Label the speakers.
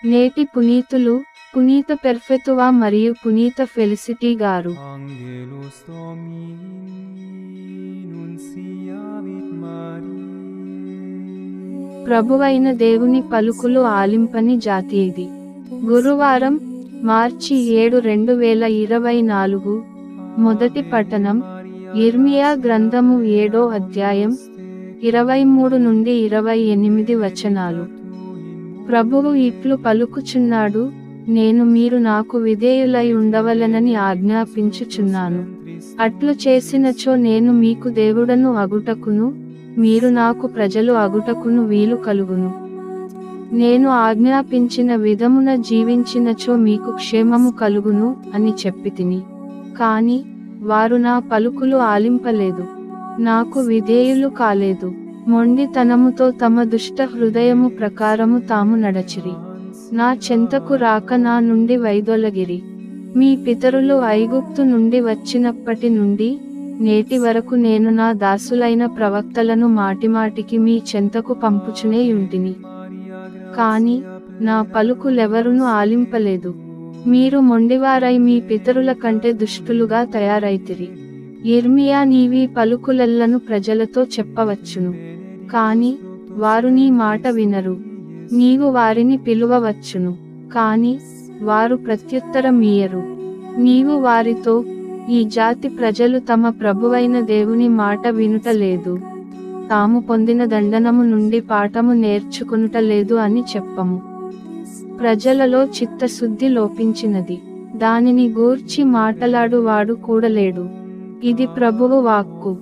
Speaker 1: నేటి పునీతులు పునీత పెర్ఫెతువా మరియు పునీత ఫెలిసిటీ గారు.
Speaker 2: Angelus Domini nunciavit Mariae.
Speaker 1: ప్రభువైన దేవుని పలుకులు ఆలింపని జాతి ఇది. గురువారం, మార్చి 7, 2024. మొదటి పఠనం యిర్మీయా గ్రంథము 7వ అధ్యాయం 23 నుండి 28 వచనాలు. ప్రభువు ఇట్లు పలుకుచున్నాడు, నేను మీరు నాకు విధేయులై ఉండవలెనని ఆజ్ఞాపించుచున్నాను. అట్లు చేసినచో నేను మీకు దేవుడను అగుటకును, మీరు నాకు ప్రజలు అగుటకును వీలు కలుగును. నేను ఆజ్ఞాపించిన విధమున జీవించినచో మీకు క్షేమము కలుగును అని చెప్పితిని. కాని వారు నా పలుకులు ఆలింపలేదు, నాకు విధేయులు కాలేదు. మొండితనముతో తమ దుష్ట హృదయము ప్రకారము తాము నడచిరి. నా చెంతకు రాక నా నుండి వైదొలగిరి. మీ పితరులు ఐగుప్తు నుండి వచ్చినప్పటి నుండి నేటి వరకు నేను నా దాసులైన ప్రవక్తలను మాటిమాటికి మీ చెంతకు పంపుచునే యుంటిని. కాని నా పలుకులెవరును ఆలింపలేదు. మీరు మొండివారై మీ పితరుల కంటే దుష్టులుగా తయారైతిరి. యిర్మీయా నీవీ పలుకులెల్లను ప్రజలతో చెప్పవచ్చును, కాని వారు నీ మాట వినరు. నీవు వారిని పిలువవచ్చును, కాని వారు ప్రత్యుత్తరమియ్యరు. నీవు వారితో, ఈ జాతి ప్రజలు తమ ప్రభువైన దేవుని మాట వినుట లేదు, తాము పొందిన దండనము నుండి పాఠము నేర్చుకొనుట లేదు అని చెప్పము. ప్రజలలో చిత్తశుద్ధి లోపించినది, దానిని గూర్చి మాటలాడువాడు కూడలేడు. ఇది ప్రభువు వాక్కు.